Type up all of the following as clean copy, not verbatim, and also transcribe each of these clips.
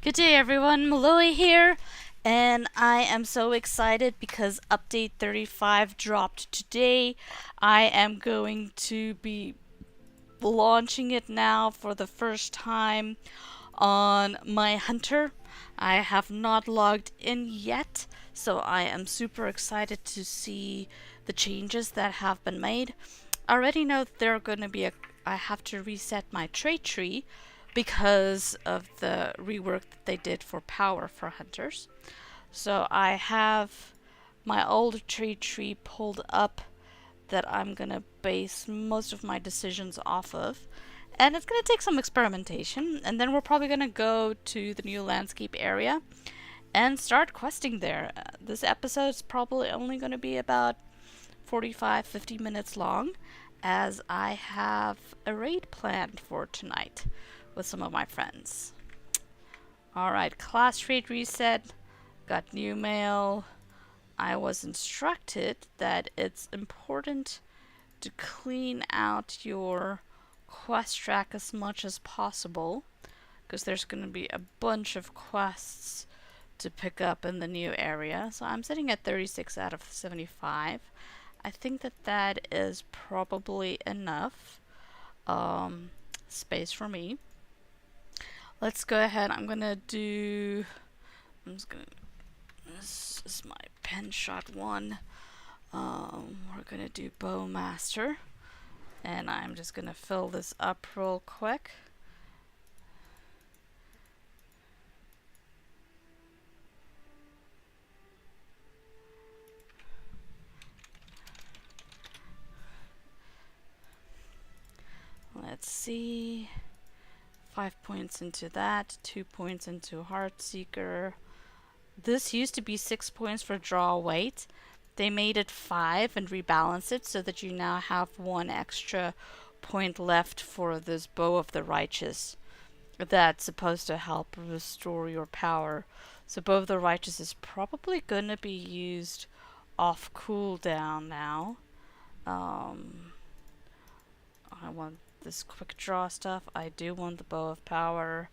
Good day everyone, Miloa here, and I am so excited because update 35 dropped today. I am going to be launching it now for the first time on my hunter. I have not logged in yet, so I am super excited to see the changes that have been made. I already know that there are going to be I have to reset my trait tree because of the rework that they did for power for hunters. So I have my old trait tree pulled up that I'm gonna base most of my decisions off of. And it's gonna take some experimentation, and then we're probably gonna go to the new landscape area and start questing there. This episode's probably only gonna be about 45-50 minutes long, as I have a raid planned for tonight with some of my friends. Alright, class trait reset, got new mail. I was instructed that it's important to clean out your quest track as much as possible, because there's going to be a bunch of quests to pick up in the new area. So I'm sitting at 36 out of 75. I think that is probably enough space for me. Let's go ahead. This is my pen shot one. We're gonna do Bowmaster, and I'm just gonna fill this up real quick. Let's see. 5 points into that, 2 points into Heartseeker. This used to be 6 points for draw weight. They made it 5 and rebalanced it so that you now have 1 extra point left for this Bow of the Righteous. That's supposed to help restore your power. So Bow of the Righteous is probably going to be used off cooldown now. I want this quick draw stuff. I do want the Bow of Power.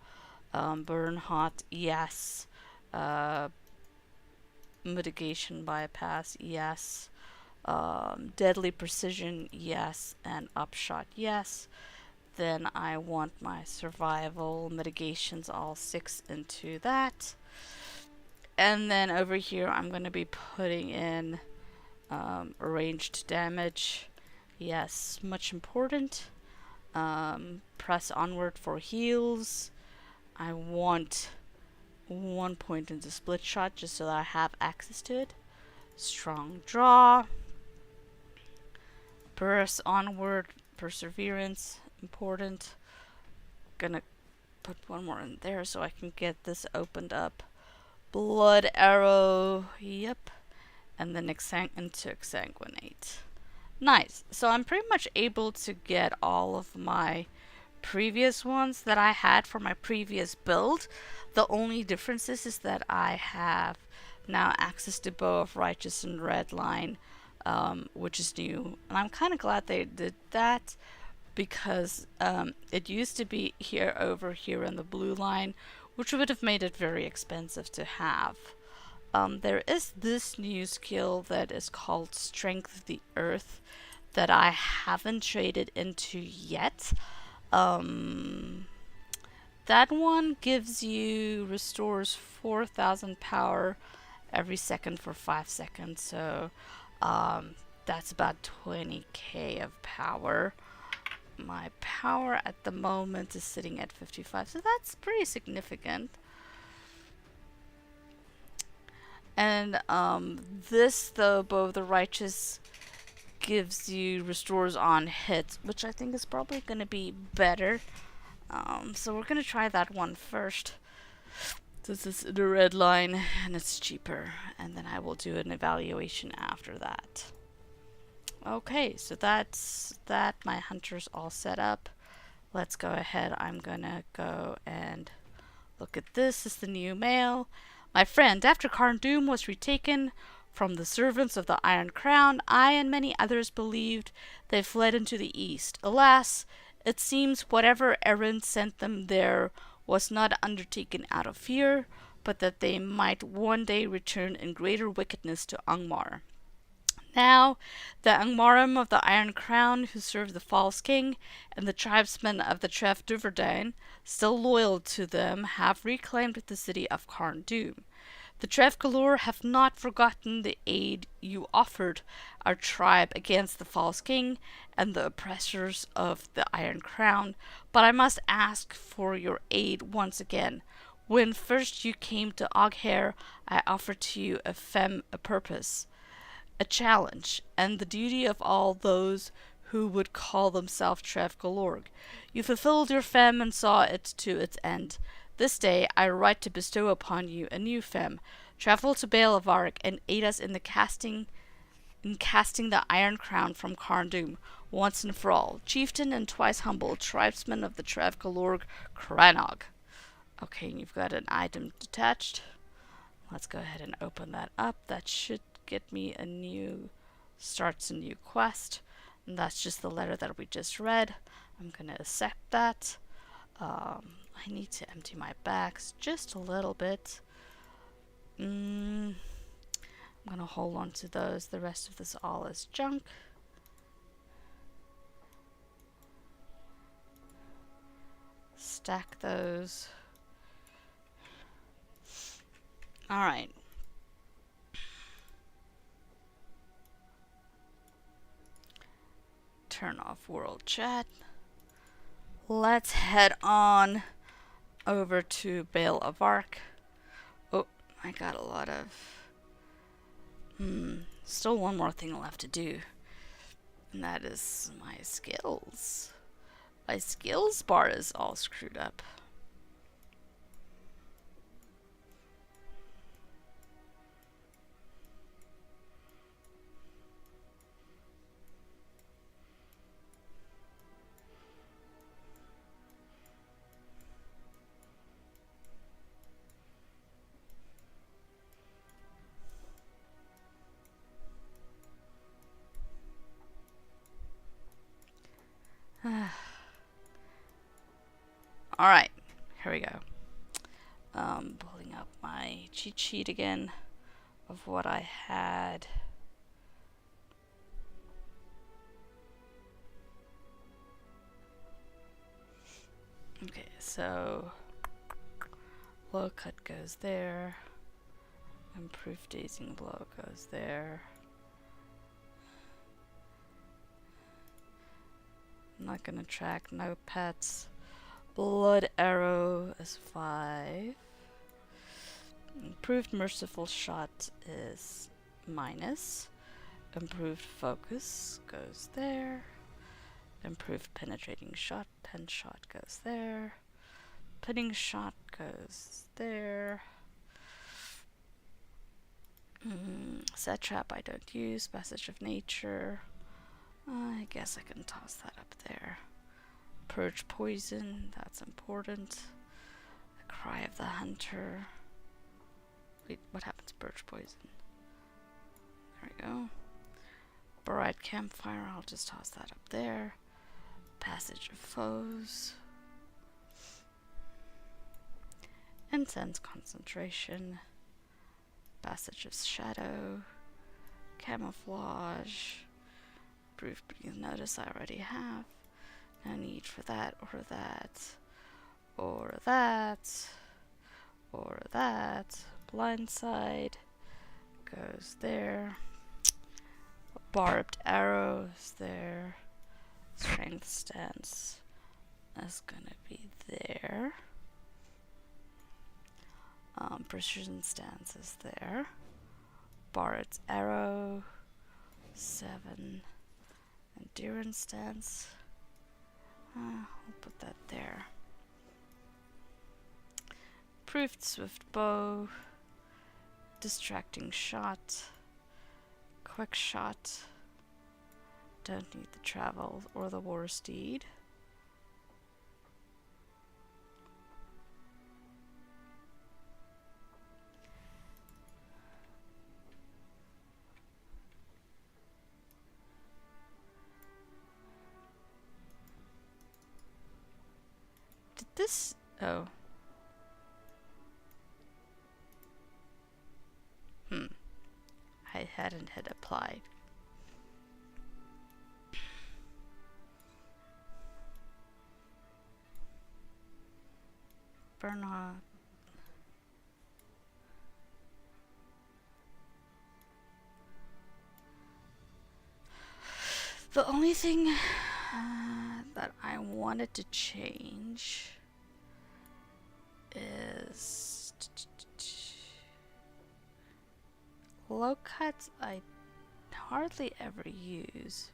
Burn Hot, yes. Mitigation Bypass, yes. Deadly Precision, yes. And Upshot, yes. Then I want my survival mitigations, all 6 into that. And then over here I'm going to be putting in ranged damage. Yes, much important. Press onward for heals. I want 1 point into split shot just so that I have access to it. Strong draw. Press onward, perseverance, important. Gonna put 1 more in there so I can get this opened up. Blood arrow, yep. And then into exsanguinate. Nice. So I'm pretty much able to get all of my previous ones that I had for my previous build. The only difference is that I have now access to Bow of Righteous and Red Line, which is new. And I'm kind of glad they did that, because it used to be over here in the blue line, which would have made it very expensive to have. There is this new skill that is called Strength of the Earth that I haven't traded into yet. That one restores 4,000 power every second for 5 seconds. So that's about 20k of power. My power at the moment is sitting at 55, so that's pretty significant. And the Bow of the Righteous restores on hit, which I think is probably going to be better. So we're going to try that one first. This is the red line and it's cheaper, and then I will do an evaluation after that. Okay, so that's that. My hunter's all set up. Let's go ahead. I'm gonna go and look at this. This is the new mail. My friend, after Carn was retaken from the servants of the Iron Crown, I and many others believed they fled into the east. Alas, it seems whatever errand sent them there was not undertaken out of fear, but that they might one day return in greater wickedness to Angmar. Now, the Angmarim of the Iron Crown, who serve the false king, and the tribesmen of the Tref Duverdain, still loyal to them, have reclaimed the city of Carn. The Tref Galore have not forgotten the aid you offered our tribe against the false king and the oppressors of the Iron Crown, but I must ask for your aid once again. When first you came to Oghair, I offered to you a purpose, a challenge, and the duty of all those who would call themselves Trev Galorg. You fulfilled your fem and saw it to its end. This day I write to bestow upon you a new fem. Travel to Bale of Arc and aid us in casting the Iron Crown from Carn once and for all. Chieftain and twice humble, tribesman of the Trev Galorg Cranog. Okay, and you've got an item detached. Let's go ahead and open that up. That should get me starts a new quest. And that's just the letter that we just read. I'm gonna accept that. I need to empty my bags just a little bit. I'm gonna hold on to those. The rest of this all is junk. Stack those. Alright. Turn off world chat. Let's head on over to Bale of Arc. Oh, I got a lot of... Still one more thing left to do. And that is my skills. My skills bar is all screwed up. Alright, here we go. Pulling up my cheat sheet again of what I had. Okay, so low cut goes there. Improved dazing blow goes there. I'm not gonna track no pets. Blood arrow is 5. Improved merciful shot is minus. Improved focus goes there. Improved penetrating shot, pen shot goes there. Pinning shot goes there. Set trap I don't use. Passage of nature. I guess I can toss that up there. Purge poison, that's important. The cry of the hunter. Wait, what happens to purge poison? There we go. Bright campfire, I'll just toss that up there. Passage of foes. Intense concentration. Passage of shadow. Camouflage. Brief breathe notice I already have. No need for that, or that, or that, or that. Blindside goes there. Barbed arrows there. Strength stance is gonna be there. Precision stance is there. Barbed arrow. 7. Endurance stance. I'll put that there. Proved swift bow. Distracting shot. Quick shot. Don't need the travel or the war steed. Did this... oh. ahead and hit apply. Bernard. The only thing that I wanted to change is low cuts. I hardly ever use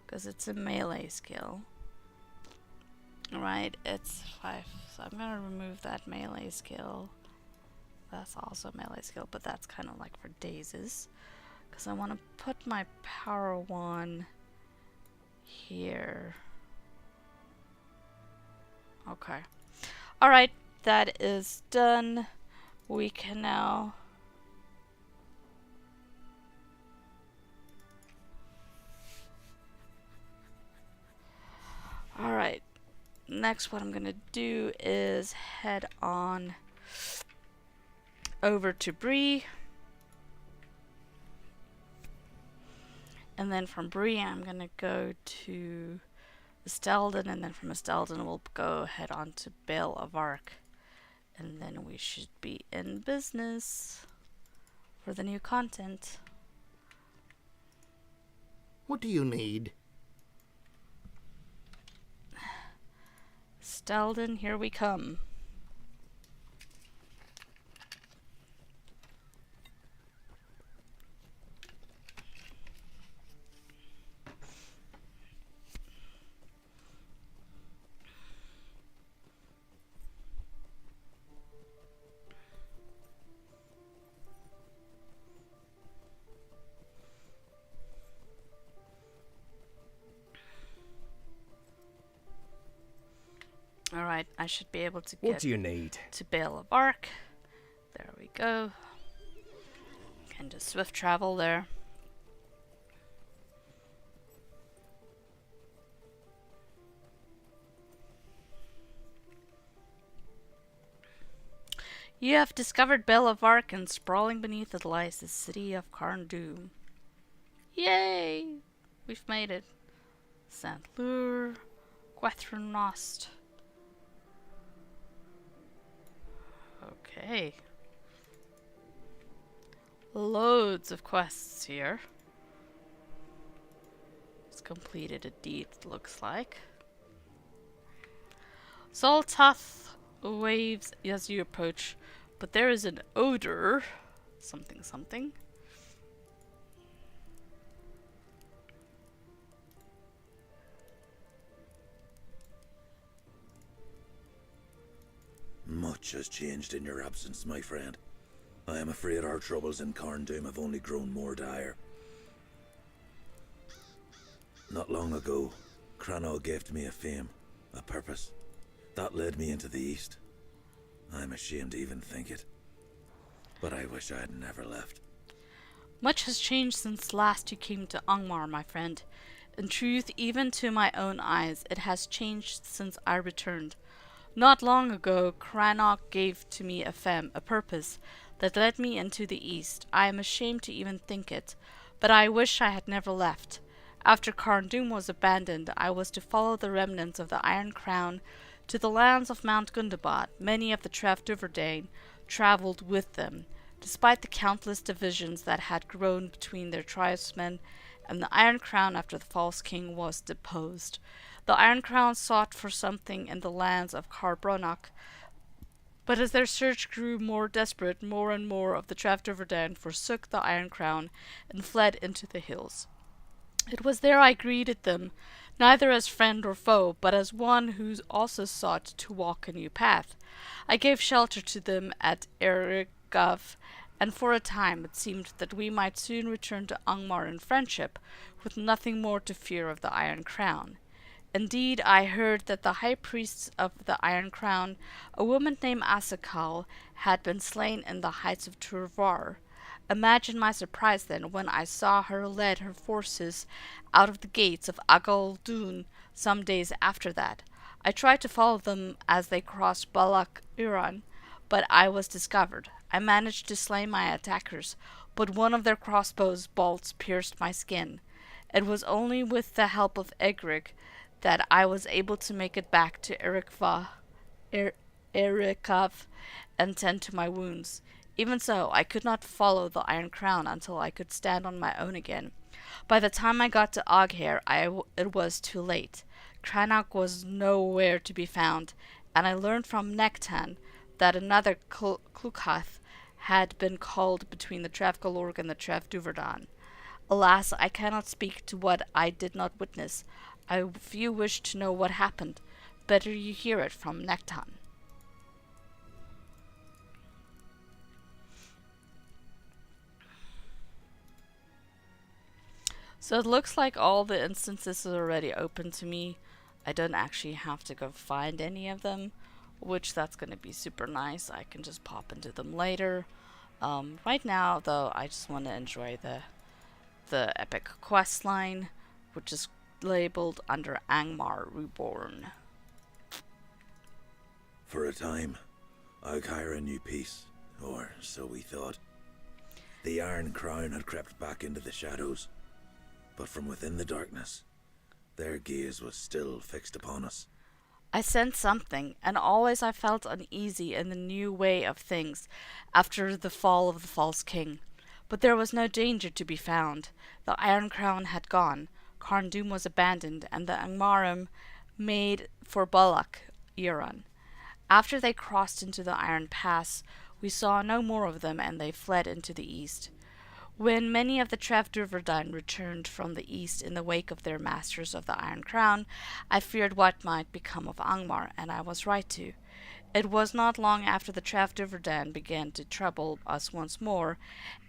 because it's a melee skill. Right, it's 5, so I'm gonna remove that melee skill. That's also a melee skill, but that's kind of like for dazes. Because I want to put my power 1 here. Okay. Alright, that is done. We can now... Alright. Next, what I'm going to do is head on over to Bree. And then from Bree, I'm going to go to Estelden, and then from Estelden, we'll go head on to Bale of Arc. And then we should be in business for the new content. What do you need? Estelden, here we come. Alright, I should be able to get What do you need? to Bale of Arc. There we go. Can just swift travel there. You have discovered Bale of Arc, and sprawling beneath it lies the city of Carn. Yay! We've made it. Saint Lure, Quethrenost. Okay. Loads of quests here. It's completed a deed, looks like. Zoltath waves as you approach, but there is an odor. Something, something. Much has changed in your absence, my friend. I am afraid our troubles in Carn have only grown more dire. Not long ago, Cranach gave me a fame, a purpose. That led me into the East. I'm ashamed to even think it. But I wish I had never left. Much has changed since last you came to Angmar, my friend. In truth, even to my own eyes, it has changed since I returned. Not long ago, Cranach gave to me a femme, a purpose, that led me into the East. I am ashamed to even think it, but I wish I had never left. After Carn was abandoned, I was to follow the remnants of the Iron Crown to the lands of Mount Gundabad. Many of the Trev Duverdane travelled with them, despite the countless divisions that had grown between their tribesmen and the Iron Crown after the false king was deposed. The Iron Crown sought for something in the lands of Carbronach, but as their search grew more desperate, more and more of the Trev Duverdane forsook the Iron Crown and fled into the hills. It was there I greeted them, neither as friend or foe, but as one who also sought to walk a new path. I gave shelter to them at Erigov, and for a time it seemed that we might soon return to Angmar in friendship, with nothing more to fear of the Iron Crown. Indeed, I heard that the high priest of the Iron Crown, a woman named Asakal, had been slain in the heights of Turvar. Imagine my surprise then when I saw her lead her forces out of the gates of Agaldun some days after that. I tried to follow them as they crossed Balak Iran, but I was discovered. I managed to slay my attackers, but one of their crossbows bolts pierced my skin. It was only with the help of Egrig that I was able to make it back to Erikov and tend to my wounds. Even so, I could not follow the Iron Crown until I could stand on my own again. By the time I got to Oghair, it was too late. Cranach was nowhere to be found, and I learned from Nectan that another Clucath had been called between the Trev Galorg and the Trev Duverdan. Alas, I cannot speak to what I did not witness. If you wish to know what happened, better you hear it from Nectan. So it looks like all the instances are already open to me. I don't actually have to go find any of them, which that's going to be super nice. I can just pop into them later. Right now, though, I just want to enjoy the epic quest line, which is labeled under Angmar Reborn. For a time, Oghair knew peace, or so we thought. The Iron Crown had crept back into the shadows, but from within the darkness, their gaze was still fixed upon us. I sensed something, and always I felt uneasy in the new way of things after the fall of the false king. But there was no danger to be found. The Iron Crown had gone, Carn was abandoned, and the Angmarim made for Bullock, Euron. After they crossed into the Iron Pass, we saw no more of them, and they fled into the east. When many of the Trev Duverdan returned from the east in the wake of their masters of the Iron Crown, I feared what might become of Angmar, and I was right to. It was not long after the Trev Duverdan began to trouble us once more,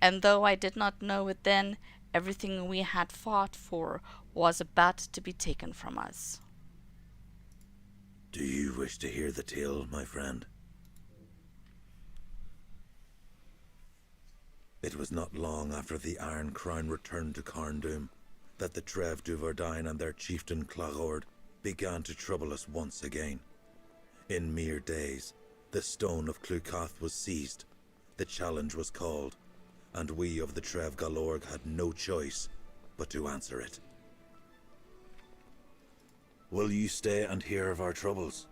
and though I did not know it then, everything we had fought for was about to be taken from us. Do you wish to hear the tale, my friend? It was not long after the Iron Crown returned to Carn that the Trev Duverdan and their chieftain Claghord began to trouble us once again. In mere days, the stone of Clucath was seized, the challenge was called, and we of the Trev Galorg had no choice but to answer it. Will you stay and hear of our troubles?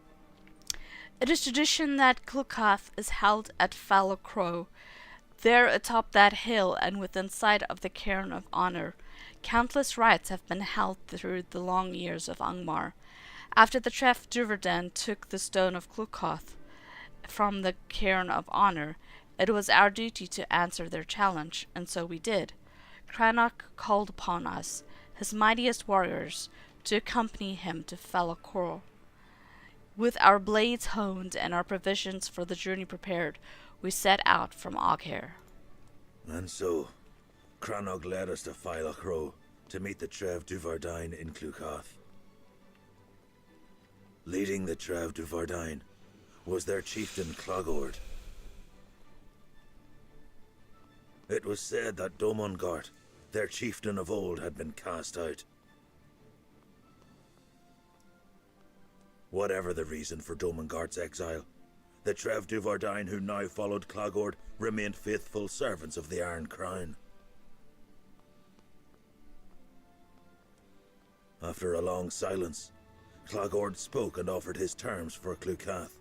It is tradition that Clucath is held at Falocrow. There atop that hill and within sight of the Cairn of Honor, countless rites have been held through the long years of Angmar. After the Trev Duverdan took the stone of Clucath from the Cairn of Honor, it was our duty to answer their challenge, and so we did. Cranach called upon us, his mightiest warriors, to accompany him to Falocrow. With our blades honed and our provisions for the journey prepared, we set out from Oghair. And so, Cranach led us to Falocrow to meet the Trev Duverdan in Clucath. Leading the Trev Duverdan was their chieftain Claghord. It was said that Domongart, their chieftain of old, had been cast out. Whatever the reason for Domongart's exile, the Trev Duverdan who now followed Claghord remained faithful servants of the Iron Crown. After a long silence, Claghord spoke and offered his terms for Clucath.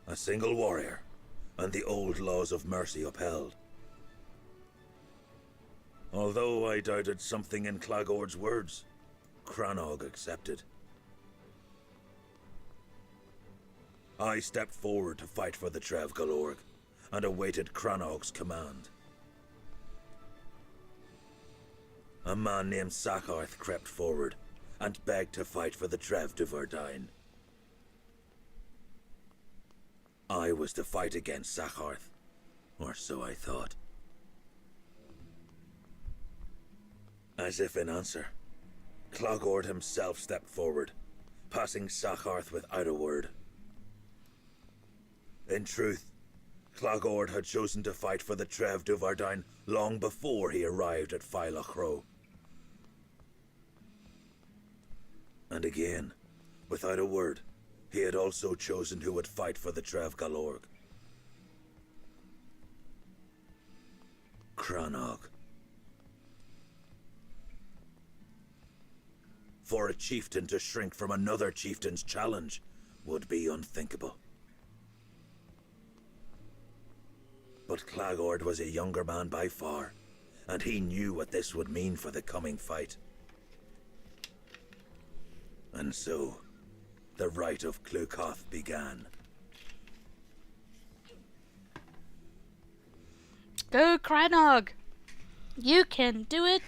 A single warrior, and the old laws of mercy upheld. Although I doubted something in Claghord's words, Cranach accepted. I stepped forward to fight for the Trev Galorg, and awaited Cranach's command. A man named Sakarth crept forward, and begged to fight for the Trev Duverdan. I was to fight against Sakarth, or so I thought. As if in answer, Claghord himself stepped forward, passing Sakarth without a word. In truth, Claghord had chosen to fight for the Trev Duverdan long before he arrived at Falocrow. And again, without a word, he had also chosen who would fight for the Trev Galorg. Crannog. For a chieftain to shrink from another chieftain's challenge would be unthinkable. But Clagord was a younger man by far, and he knew what this would mean for the coming fight. And so, the rite of Clukoth began. Go, Cranog! You can do it!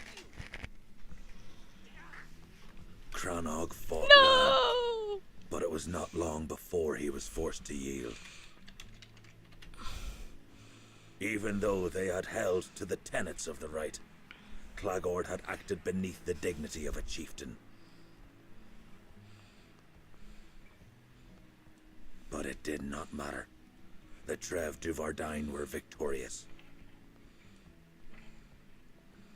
Crannog fought well, No! but it was not long before he was forced to yield. Even though they had held to the tenets of the rite, Clagord had acted beneath the dignity of a chieftain. But it did not matter. The Trev Duvardain were victorious.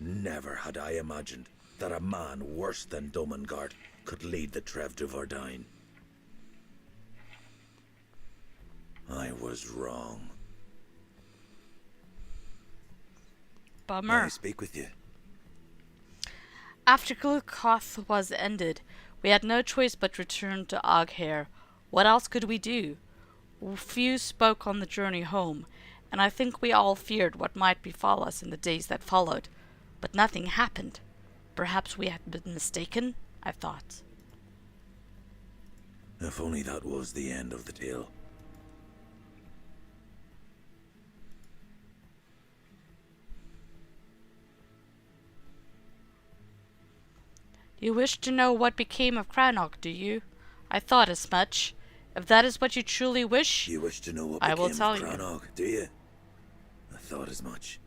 Never had I imagined that a man worse than Domengard could lead the Trev Duvardain. I was wrong. May Bummer. I speak with you? After Clukoth was ended, we had no choice but return to Oghair. What else could we do? Few spoke on the journey home, and I think we all feared what might befall us in the days that followed. But nothing happened. Perhaps we had been mistaken, I thought. If only that was the end of the tale. You wish to know what became of Crannog, do you? I thought as much. If that is what you truly wish, You wish to know what I became will tell of you. Crannog, do you? I thought as much.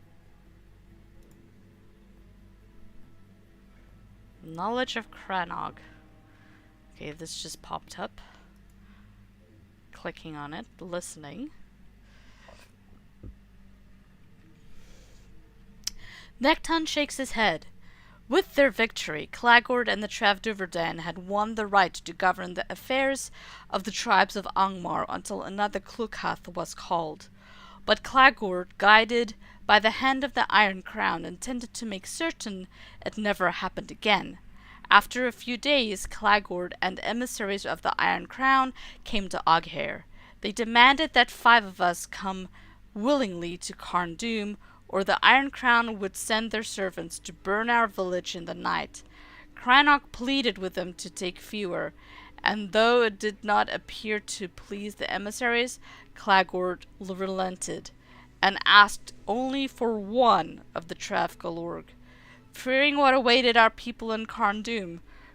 knowledge of Crannog. Okay, this just popped up. Clicking on it, listening. Nekton shakes his head. With their victory, Clagord and the Trev Duvardain had won the right to govern the affairs of the tribes of Angmar until another Clukoth was called. But Clagord, guided by the hand of the Iron Crown, intended to make certain it never happened again. After a few days, Clagord and emissaries of the Iron Crown came to Oghair. They demanded that 5 of us come willingly to Carn, or the Iron Crown would send their servants to burn our village in the night. Crannog pleaded with them to take fewer, and though it did not appear to please the emissaries, Clagord relented, and asked only for 1 of the Trev Galorg. Fearing what awaited our people in Carn,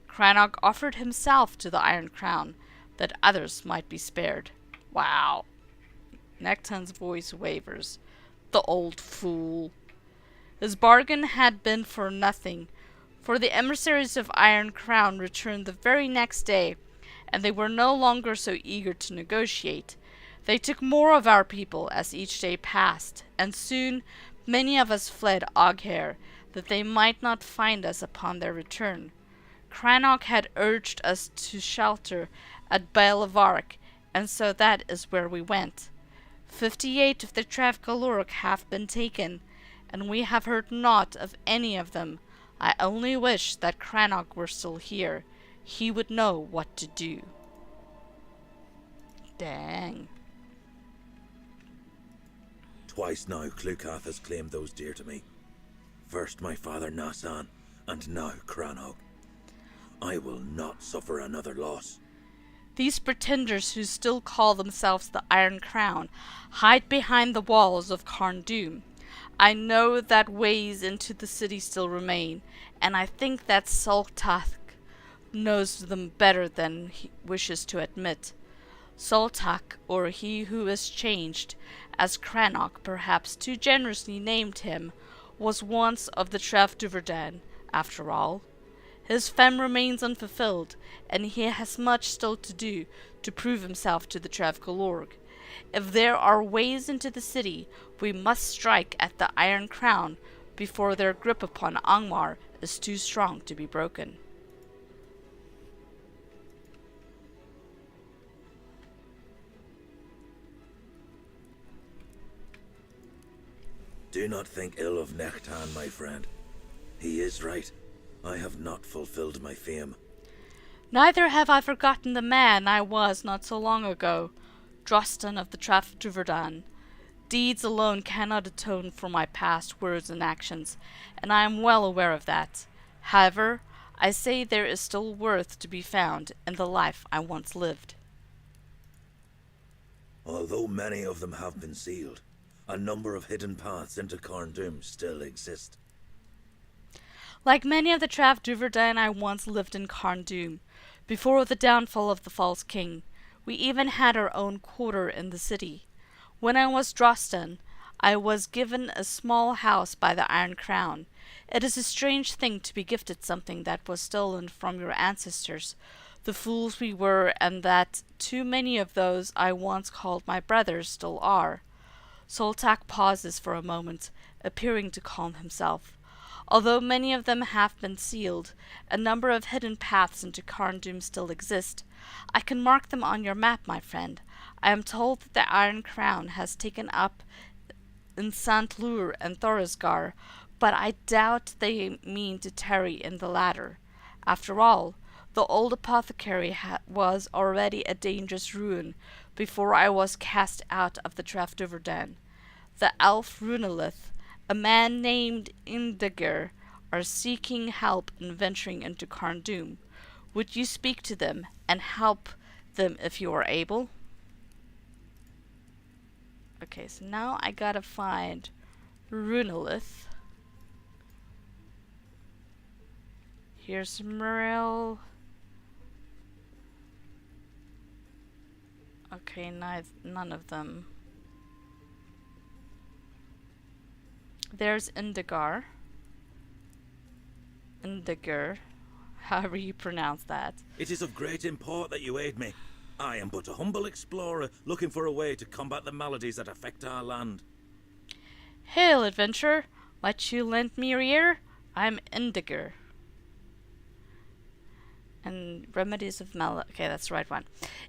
Crannog offered himself to the Iron Crown, that others might be spared. Wow. Nekton's voice wavers. The old fool. His bargain had been for nothing, for the emissaries of Iron Crown returned the very next day, and they were no longer so eager to negotiate. They took more of our people as each day passed, and soon many of us fled Oghair, that they might not find us upon their return. Crannog had urged us to shelter at Baelavark, and so that is where we went. 58 of the Trev Galorg have been taken, and we have heard naught of any of them. I only wish that Crannog were still here. He would know what to do. Dang. Twice now Clukoth has claimed those dear to me. First my father Nasan, and now Crannog. I will not suffer another loss. These pretenders who still call themselves the Iron Crown hide behind the walls of Carn. I know that ways into the city still remain, and I think that Soltak knows them better than he wishes to admit. Soltak, or he who is changed, as Crannog perhaps too generously named him, was once of the Trev Duvardain, after all. His fame remains unfulfilled, and he has much still to do to prove himself to the Trev Galorg. If there are ways into the city, we must strike at the Iron Crown before their grip upon Angmar is too strong to be broken. Do not think ill of Nechtan, my friend. He is right. I have not fulfilled my fame. Neither have I forgotten the man I was not so long ago, Drostan of the Traf Duverdan. Deeds alone cannot atone for my past words and actions, and I am well aware of that. However, I say there is still worth to be found in the life I once lived. Although many of them have been sealed, a number of hidden paths into Carn still exist. Like many of the Trav Duverdan, I once lived in Carn before the downfall of the false king. We even had our own quarter in the city. When I was Drostan, I was given a small house by the Iron Crown. It is a strange thing to be gifted something that was stolen from your ancestors, the fools we were, and that too many of those I once called my brothers still are. Soltak pauses for a moment, appearing to calm himself. Although many of them have been sealed, a number of hidden paths into Carn still exist. I can mark them on your map, my friend. I am told that the Iron Crown has taken up in Sant Lur and Thorisgar, but I doubt they mean to tarry in the latter. After all, the old apothecary was already a dangerous ruin before I was cast out of the Trafduverdan. The elf Runelith, a man named Indiger, are seeking help in venturing into Carn. Would you speak to them and help them if you are able? Okay, so now I gotta find Runelith. Here's Muriel. Okay, none of them. There's Indigar. Indiger, however you pronounce that. It is of great import that you aid me. I am but a humble explorer looking for a way to combat the maladies that affect our land. Hail, adventurer! Might you lend me your ear? I'm Indiger. And remedies of okay, that's the right one.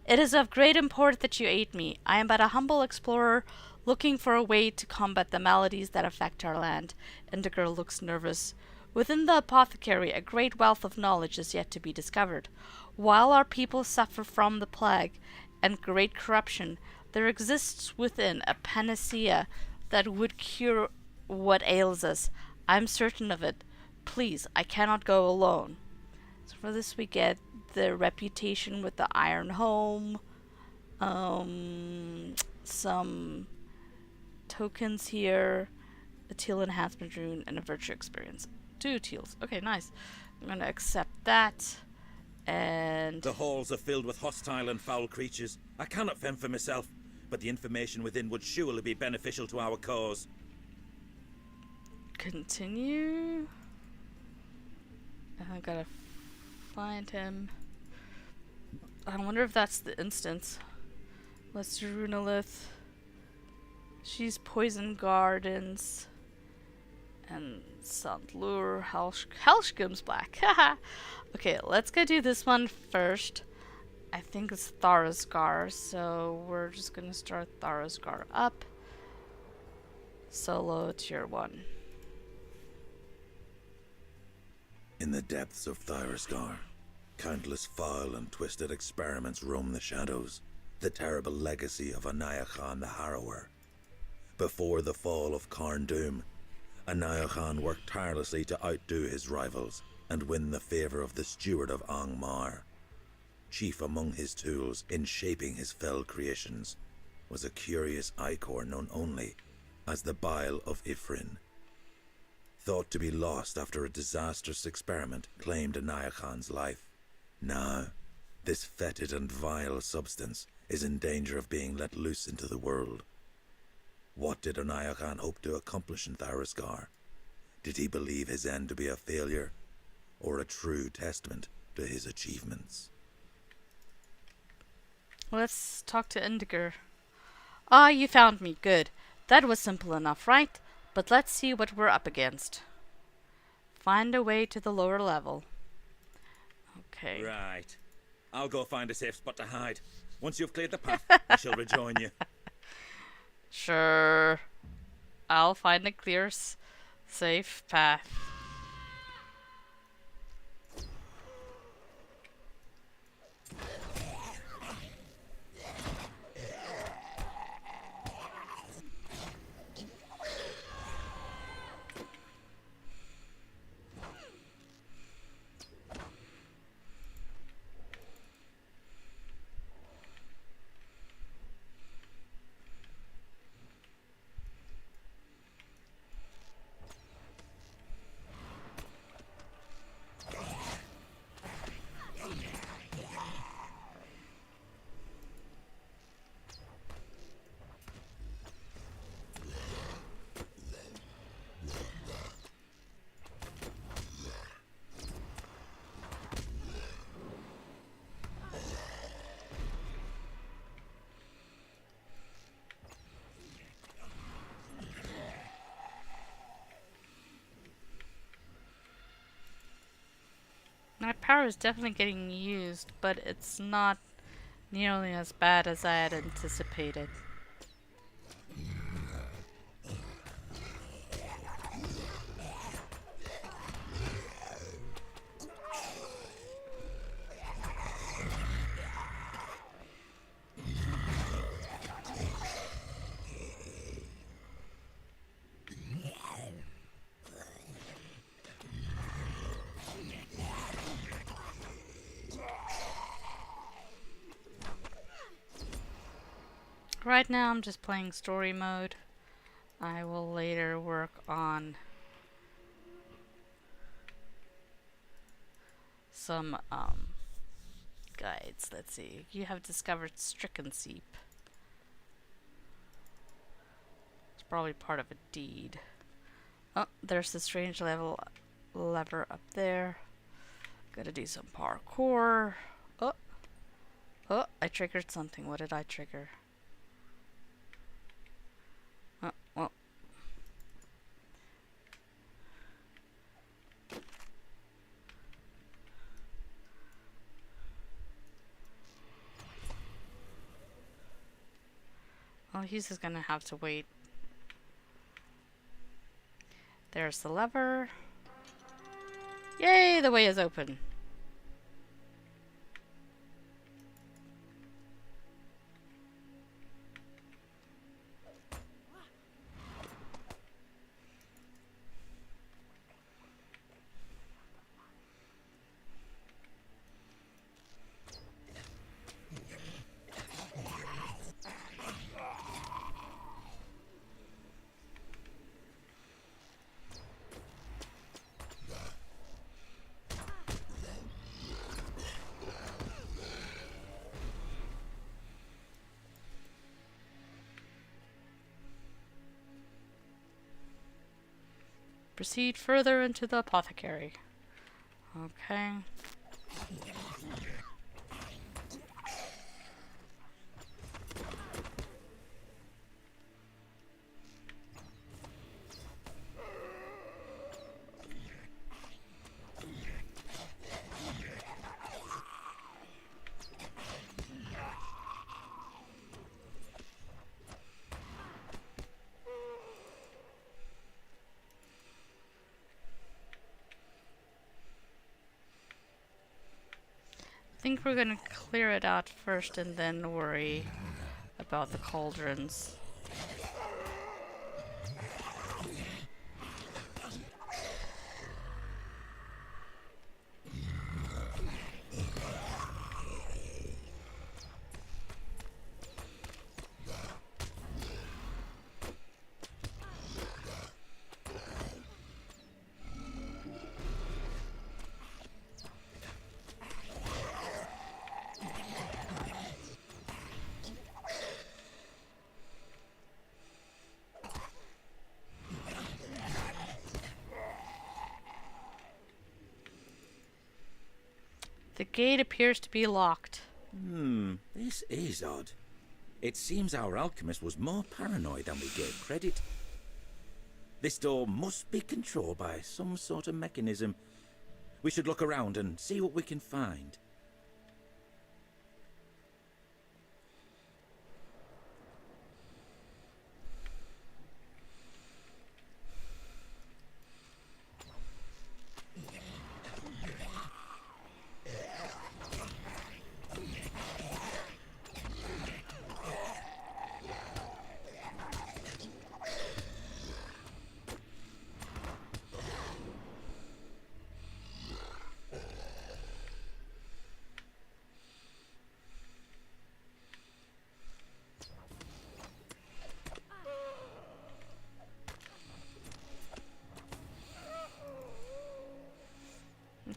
It is of great import that you aid me. I am but a humble explorer looking for a way to combat the maladies that affect our land. Indiger looks nervous. Within the apothecary, a great wealth of knowledge is yet to be discovered. While our people suffer from the plague and great corruption, there exists within a panacea that would cure what ails us. I'm certain of it. Please, I cannot go alone. So for this we get the reputation with the Iron Home, some tokens here, a teal enhancement rune, and a virtue experience. 2 teals. Okay, nice. I'm gonna accept that. And the halls are filled with hostile and foul creatures. I cannot fend for myself, but the information within would surely be beneficial to our cause. Continue. I gotta find him. I wonder if that's the instance. Let's do Runelith. She's Poison Gardens. And Sant Lure, Helshgrim's Black. Haha. Okay, let's go do this one first. I think it's Thorisgar, so we're just gonna start Thorisgar up. Solo tier 1. In the depths of Thorisgar, countless foul and twisted experiments roam the shadows, the terrible legacy of Anaya the Harrower. Before the fall of Carn, Anaya worked tirelessly to outdo his rivals and win the favor of the steward of Angmar. Chief among his tools in shaping his fell creations was a curious ichor known only as the Bile of Ifrin. Thought to be lost after a disastrous experiment claimed Anaya life. Now, this fetid and vile substance is in danger of being let loose into the world. What did Anaya hope to accomplish in Thorisgar? Did he believe his end to be a failure, or a true testament to his achievements? Let's talk to Indiger. Ah, you found me. Good. That was simple enough, right? But let's see what we're up against. Find a way to the lower level. Okay. Right. I'll go find a safe spot to hide. Once you've cleared the path, I shall rejoin you. Sure. I'll find a clear, safe path. My power is definitely getting used, but it's not nearly as bad as I had anticipated. Right now I'm just playing story mode. I will later work on some guides. Let's see. You have discovered stricken seep. It's probably part of a deed. Oh, there's the strange lever up there. Gotta do some parkour. Oh, oh, I triggered something. What did I trigger? Oh, well. Well, he's just gonna have to wait. There's the lever. Yay, the way is open. Proceed further into the apothecary. Okay. I think we're gonna clear it out first and then worry about the cauldrons. The gate appears to be locked. This is odd. It seems our alchemist was more paranoid than we gave credit. This door must be controlled by some sort of mechanism. We should look around and see what we can find.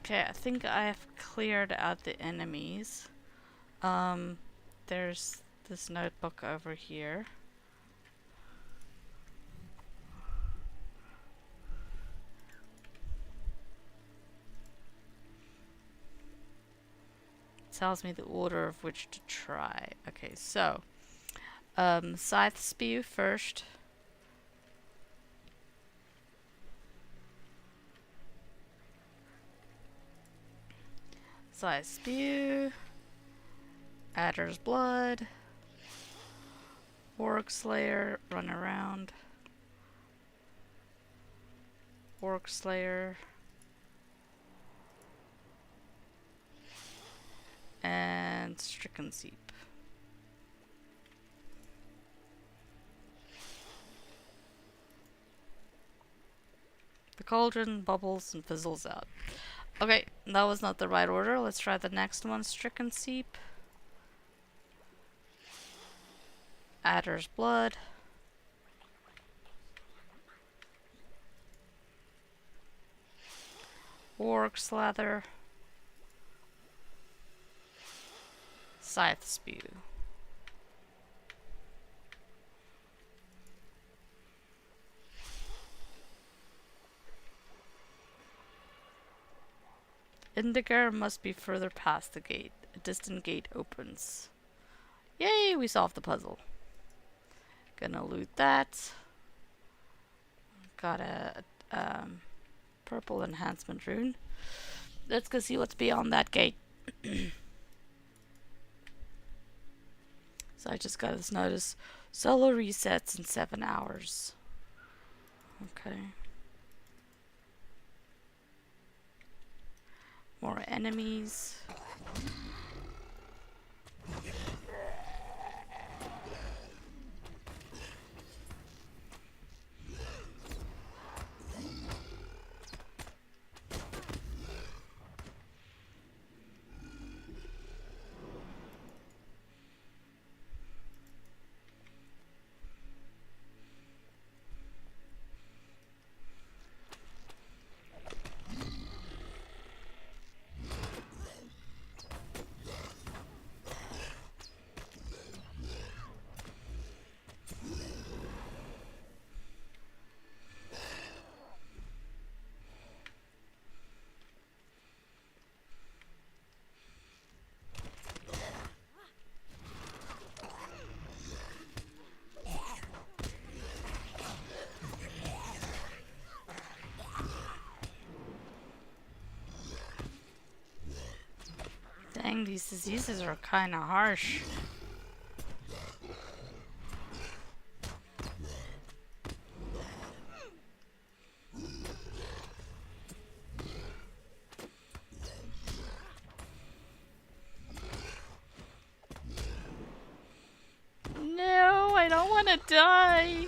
Okay, I think I've cleared out the enemies. There's this notebook over here. Tells me the order of which to try. Okay, so Scythe Spew first. Scythe Spew. Adder's Blood. Orc Slayer, run around. Orc Slayer. And Stricken Seep. The cauldron bubbles and fizzles out. Okay, that was not the right order. Let's try the next one. Stricken Seep. Adder's Blood. Orc Slather. Scythe Spew. Indigar must be further past the gate. A distant gate opens. Yay, we solved the puzzle. Gonna loot that. Got a purple enhancement rune. Let's go see what's beyond that gate. So I just got this notice. Solo resets in 7 hours. Okay. More enemies. Dang, these diseases are kinda harsh. No, I don't want to die.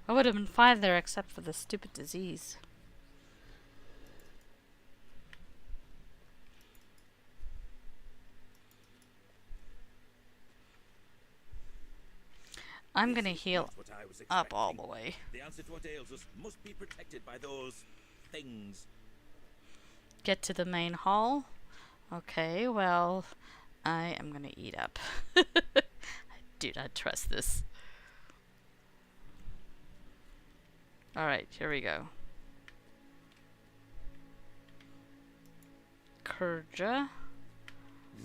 I would have been fine there except for the stupid disease. I'm gonna heal up all the way. The answer to what ails us must be protected by those things. Get to the main hall. Okay, well, I am gonna eat up. I do not trust this. Alright, here we go. Kurja.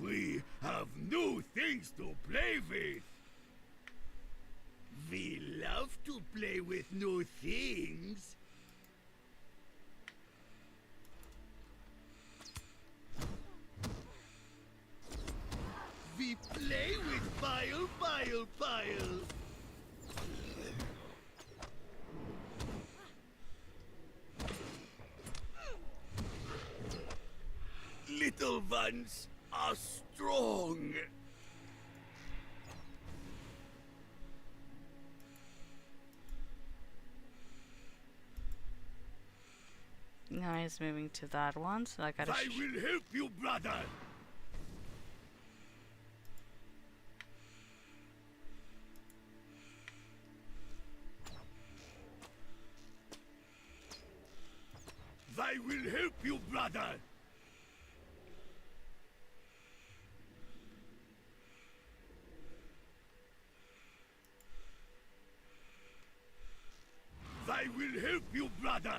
We have new things to play with. We love to play with new things. We play with pile. Little ones are strong. Now he's moving to that one, so I gotta. I will help you, brother. will help you, brother. I will help you, brother.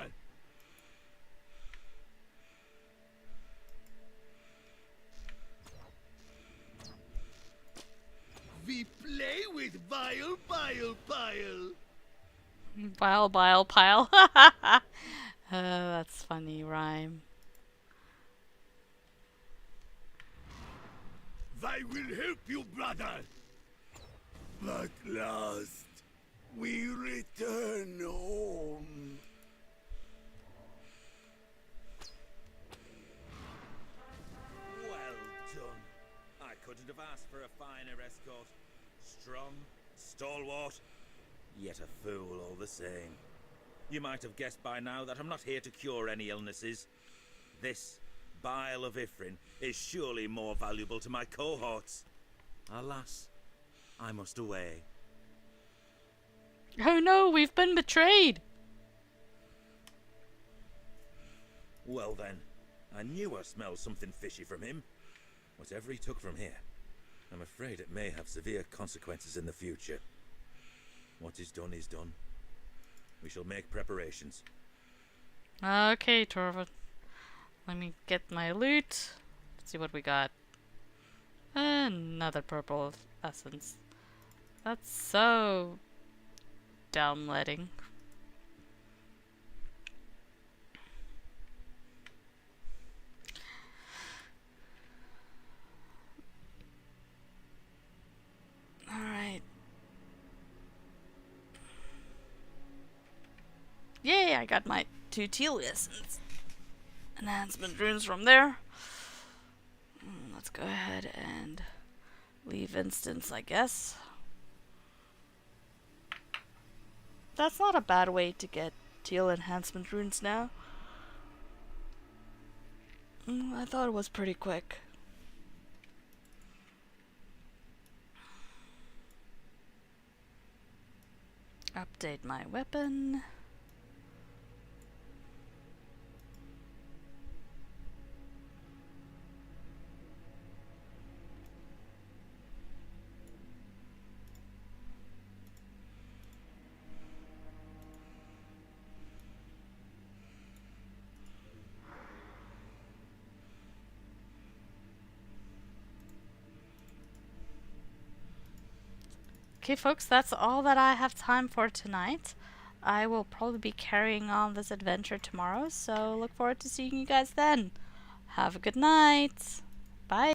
We play with bile, bile, pile. Bile, bile, pile. That's funny rhyme. I will help you, brother. At last, we return home. Well done. I couldn't have asked for a finer escort. Strong, stalwart, yet a fool all the same. You might have guessed by now that I'm not here to cure any illnesses. This bile of Ifrin is surely more valuable to my cohorts. Alas, I must away. Oh no, we've been betrayed! Well then, I knew I smelled something fishy from him. Whatever he took from here, I'm afraid it may have severe consequences in the future. What is done is done. We shall make preparations. Okay, Torvald. Let me get my loot. Let's see what we got. Another purple essence. That's so downletting. Alright. Yay, I got my 2 teal essence. Enhancement runes from there. Let's go ahead and leave instance, I guess. That's not a bad way to get teal enhancement runes now. I thought it was pretty quick. Update my weapon. Okay, folks, that's all that I have time for tonight. I will probably be carrying on this adventure tomorrow, so look forward to seeing you guys then. Have a good night. Bye.